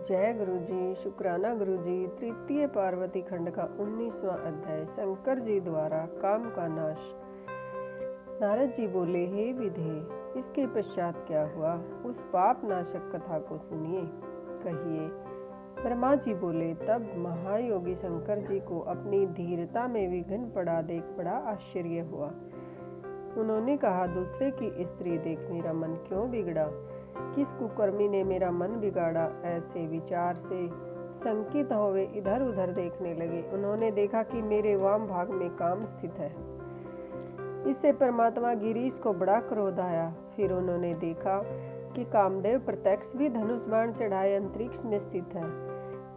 जय गुरु जी, शुक्राना गुरु जी। तृतीय पार्वती खंड का 19वां अध्याय। शंकर जी द्वारा काम का नाश। नारद जी बोले, हे विधे, इसके पश्चात क्या हुआ? उस पाप नाशक कथा को सुनिए, कहिए। ब्रह्मा जी बोले, तब महायोगी शंकर जी को अपनी धीरता में विघ्न पड़ा देख बड़ा आश्चर्य हुआ। उन्होंने कहा, दूसरे की स्त्री देख मेरा मन क्यों बिगड़ा? किस कुकर्मी ने मेरा मन बिगाड़ा? ऐसे विचार से शंकित हो वे इधर उधर देखने लगे। उन्होंने देखा कि मेरे वाम भाग में काम स्थित है। इससे परमात्मा गिरीश को बड़ा क्रोध आया। फिर उन्होंने देखा कि कामदेव प्रत्यक्ष भी धनुष बाण चढ़ाए अंतरिक्ष में स्थित है।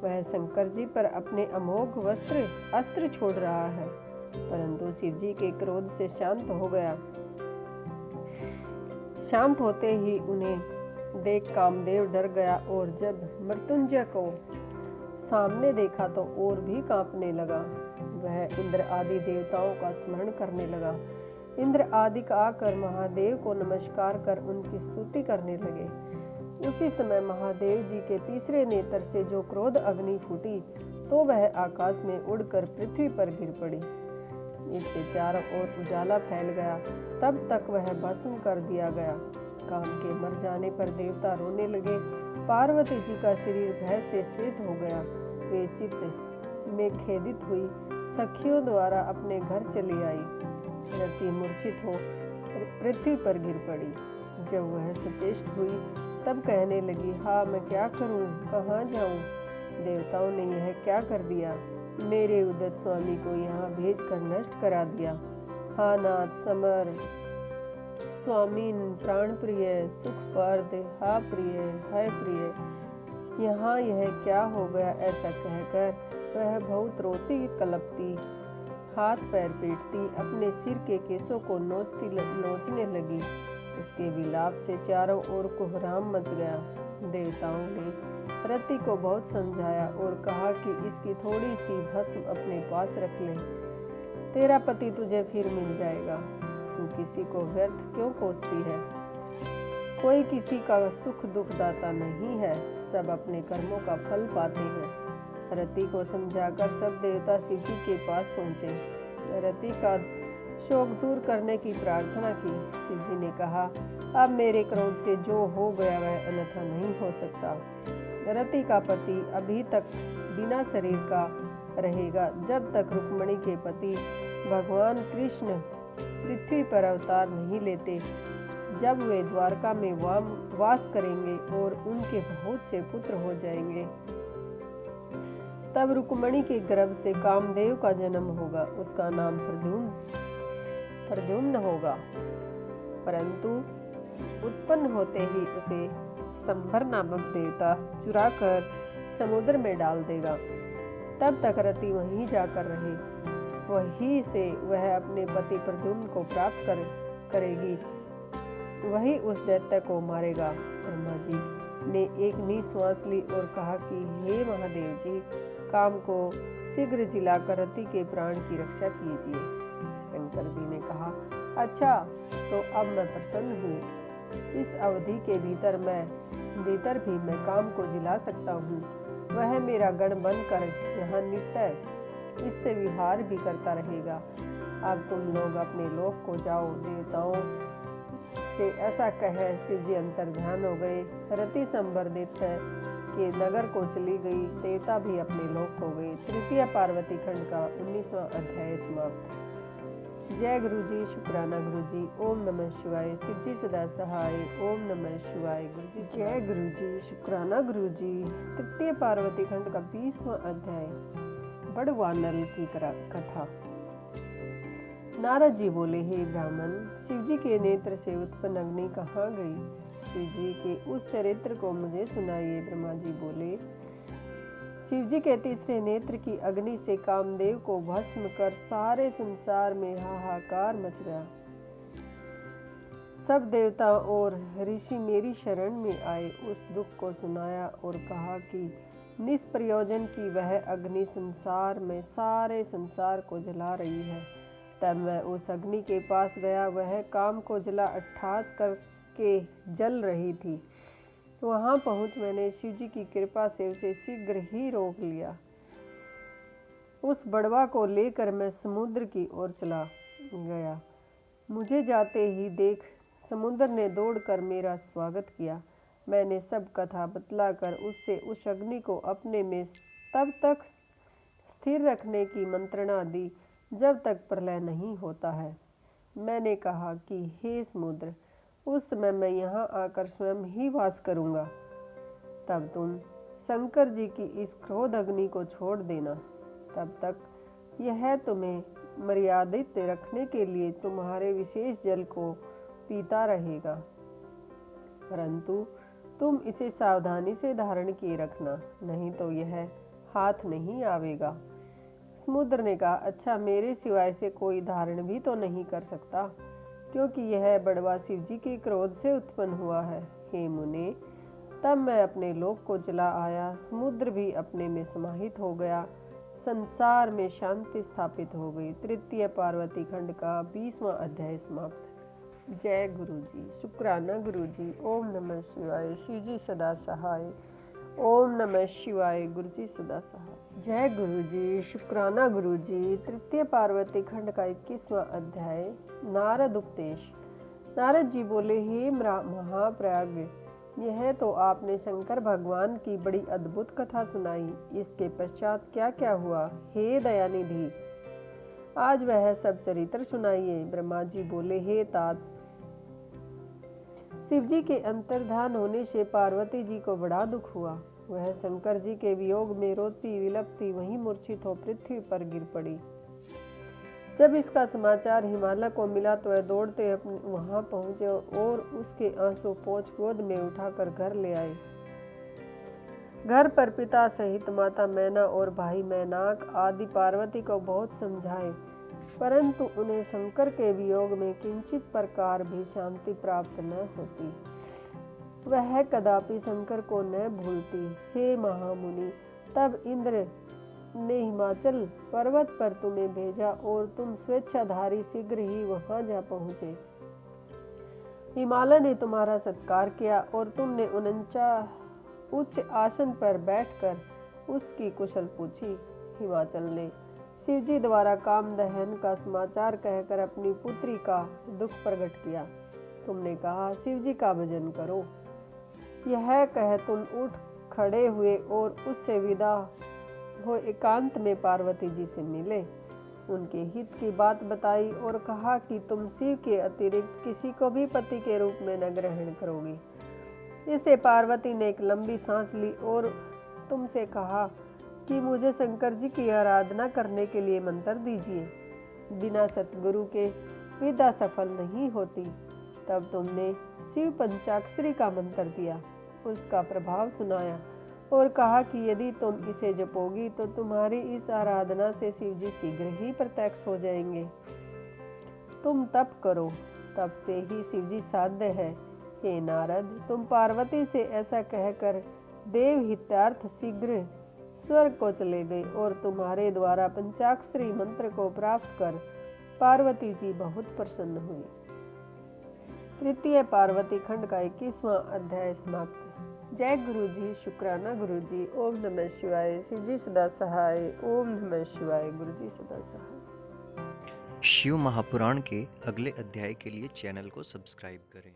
वह शंकर जी पर अपने अमोघ अस्त्र छोड़ रहा है, परंतु शिव जी के क्रोध से शांत हो गया। शांत होते ही उन्हें देख कामदेव डर गया और जब मृत्युंजय को सामने देखा तो और भी कांपने लगा। वह इंद्र आदि देवताओं का स्मरण करने लगा। इंद्र आदि आकर महादेव को नमस्कार कर उनकी स्तुति करने लगे। उसी समय महादेव जी के तीसरे नेत्र से जो क्रोध अग्नि फूटी तो वह आकाश में उड़कर पृथ्वी पर गिर पड़ी। इससे चारों ओर उजाला फैल गया। तब तक वह भस्म कर दिया गया। काम के मर जाने पर देवता रोने लगे। पार्वती जी का शरीर भय से श्वेत हो गया। वे चित्त में खेदित हुई सखियों द्वारा अपने घर चली आई। रति मूर्छित हो पृथ्वी पर गिर पड़ी। जब वह सचेष्ट हुई तब कहने लगी, हाँ मैं क्या करूं, कहाँ जाऊं? देवताओं ने यह क्या कर दिया? मेरे उदत स्वामी को यहाँ भेज कर नष्ट करा दिया। हा नाथ समर स्वामी प्राण प्रिय सुख पार्द, हा प्रिय है प्रिय, यहाँ यह क्या हो गया? ऐसा कहकर वह बहुत रोती कलपती, हाथ पैर पीटती, अपने सिर के केसों को नोचने लगी। इसके विलाप से चारों ओर कोहराम मच गया। देवताओं ने रति को बहुत समझाया और कहा कि इसकी थोड़ी सी भस्म अपने पास रख ले, तेरा पति तुझे फिर मिल जाएगा। तू किसी को व्यर्थ क्यों कोसती है? कोई किसी का सुख दुख दाता नहीं है, सब अपने कर्मों का फल पाते हैं। रति को समझाकर सब देवता शिव जी के पास पहुँचे। रति का शोक दूर करने की प्रार्थना की। शिव जी ने कहा, अब मेरे क्रोध से जो हो गया वह अन्यथा नहीं हो सकता। रति का पति अभी तक बिना शरीर का रहेगा जब तक रुक्मिणी के पति भगवान कृष्ण पृथ्वी पर अवतार नहीं लेते। जब वे द्वारका में वास करेंगे और उनके बहुत से पुत्र हो जाएंगे, तब रुक्मिणी के गर्भ से कामदेव का जन्म होगा। उसका नाम प्रद्युम्न होगा, परंतु उत्पन्न होते ही उसे संभर नामक देवता चुराकर समुद्र में डाल देगा। तब तक रति वहीं जाकर रहे, वहीं से वह अपने पति प्रद्युम्न को प्राप्त करेगी, वही उस दैत्य को मारेगा। ब्रह्मा जी ने एक निश्वास ली और कहा कि हे महादेव जी, काम को शीघ्र जिलाकर रति के प्राण की रक्षा कीजिए। शंकर जी ने कहा, अच्छा तो अब मैं प्रसन्न हूँ। इस अवधि के भीतर भी मैं काम को जिला सकता हूँ। वह मेरा गण बनकर यहाँ नित्य इससे विहार भी करता रहेगा। अब तुम लोग अपने लोक को जाओ। देवताओं से ऐसा कह शिव जी अंतर्ध्यान हो गए। रति संबर दैत्य के नगर को चली गई। देवता भी अपने लोक हो गए। तृतीय पार्वती खंड का 19वां अध्याय समाप्त। जय गुरु जी, शुक्राना गुरु जी। ओम नमः शिवाय। शिव जी सदा सहाय। ओम नमः शिवाय। गुरु जी जय गुरु जी, शुक्राना गुरु जी। तृतीय पार्वती खंड का 20वां अध्याय। बड़वानल की कथा। नारद जी बोले, हे ब्राह्मण, शिव जी के नेत्र से उत्पन्न अग्नि कहाँ गई? शिव जी के उस चरित्र को मुझे सुनाइए। ब्रह्मा जी बोले, शिव जी के तीसरे नेत्र की अग्नि से कामदेव को भस्म कर सारे संसार में हाहाकार मच गया। सब देवता और ऋषि मेरी शरण में आए। उस दुख को सुनाया और कहा कि निष्प्रयोजन की वह अग्नि संसार में सारे संसार को जला रही है। तब मैं उस अग्नि के पास गया। वह काम को जला अट्ठास करके जल रही थी। वहां पहुंच मैंने शिव जी की कृपा से उसे शीघ्र ही रोक लिया। उस बड़वा को लेकर मैं समुद्र की ओर चला गया। मुझे जाते ही देख समुद्र ने दौड़कर मेरा स्वागत किया। मैंने सब कथा बतलाकर उससे उस अग्नि को अपने में तब तक स्थिर रखने की मंत्रणा दी जब तक प्रलय नहीं होता है। मैंने कहा कि हे समुद्र, उस समय मैं यहाँ आकर स्वयं ही वास करूँगा। तब तुम शंकर जी की इस क्रोध अग्नि को छोड़ देना। तब तक यह तुम्हें मर्यादित रखने के लिए तुम्हारे विशेष जल को पीता रहेगा, परंतु तुम इसे सावधानी से धारण किए रखना, नहीं तो यह हाथ नहीं आवेगा। समुद्र ने कहा, अच्छा, मेरे सिवाय से कोई धारण भी तो नहीं कर सकता, क्योंकि यह बड़वा शिव जी के क्रोध से उत्पन्न हुआ है। हे मुने, तब मैं अपने लोक को चला आया। समुद्र भी अपने में समाहित हो गया। संसार में शांति स्थापित हो गई। तृतीय पार्वती खंड का 20वां अध्याय समाप्त। जय गुरु जी। शुक्राना गुरु जी। ओम नमः शिवाय। शिव जी सदा सहाय। ओम नमः शिवाय। गुरु जी सदा सहाय। जय गुरु जी। शुक्राना गुरु जी। तृतीय पार्वती खंड का 21वां अध्याय। नारद उपदेश। नारद जी बोले, हे महाप्रज्ञ, यह तो आपने शंकर भगवान की बड़ी अद्भुत कथा सुनाई। इसके पश्चात क्या क्या हुआ? हे दयानिधि, आज वह सब चरित्र सुनाइए। ब्रह्मा जी बोले, हे तात, शिव जी के अंतर्धान होने से पार्वती जी को बड़ा दुख हुआ। वह शंकर जी के वियोग में रोती विलपती वहीं मूर्छित हो पृथ्वी पर गिर पड़ी। जब इसका समाचार हिमालय को मिला तो वह दौड़ते वहां पहुंचे और उसके आंसू पोंछ गोद में उठाकर घर ले आए। घर पर पिता सहित माता मैना और भाई मैनाक आदि पार्वती को बहुत समझाए, परंतु उन्हें शंकर के वियोग में किंचित प्रकार भी शांति प्राप्त न होती। वह कदापि शंकर को न भूलती। हे महामुनि, तब इंद्र ने हिमाचल पर्वत पर तुम्हें भेजा और तुम स्वेच्छाधारी शीघ्र ही वहां जा पहुंचे। हिमालय ने तुम्हारा सत्कार किया और तुमने 49 उच्च आसन पर बैठकर उसकी कुशल पूछी। हिमाचल ने शिव जी द्वारा काम दहन का समाचार कहकर अपनी पुत्री का दुख प्रकट किया। तुमने कहा, शिव जी का भजन करो। यह कह तुम उठ खड़े हुए और उससे विदा हो एकांत में पार्वती जी से मिले। उनके हित की बात बताई और कहा कि तुम शिव के अतिरिक्त किसी को भी पति के रूप में न ग्रहण करोगी। इससे पार्वती ने एक लंबी सांस ली और तुमसे कहा कि मुझे शंकर जी की आराधना करने के लिए मंत्र दीजिए। बिना सतगुरु के विद्या सफल नहीं होती। तब तुमने शिव पंचाक्षरी का मंत्र दिया, उसका प्रभाव सुनाया और कहा कि यदि तुम इसे जपोगी तो तुम्हारी इस आराधना से शिव जी शीघ्र ही प्रत्यक्ष हो जाएंगे। तुम तप करो, तब से ही शिव जी साध्य है। हे नारद, तुम पार्वती से ऐसा कहकर देव हितार्थ शीघ्र स्वर्ग को चले गए और तुम्हारे द्वारा पंचाक्षरी मंत्र को प्राप्त कर पार्वती जी बहुत प्रसन्न हुई। तृतीय पार्वती खंड का 21वां अध्याय समाप्त। जय गुरु जी। शुक्राना गुरु जी। ओम नमः शिवाय। शिव जी सदा सहाय। ओम नमः शिवाय। गुरु जी सदा सहाय। शिव महापुराण के अगले अध्याय के लिए चैनल को सब्सक्राइब करें।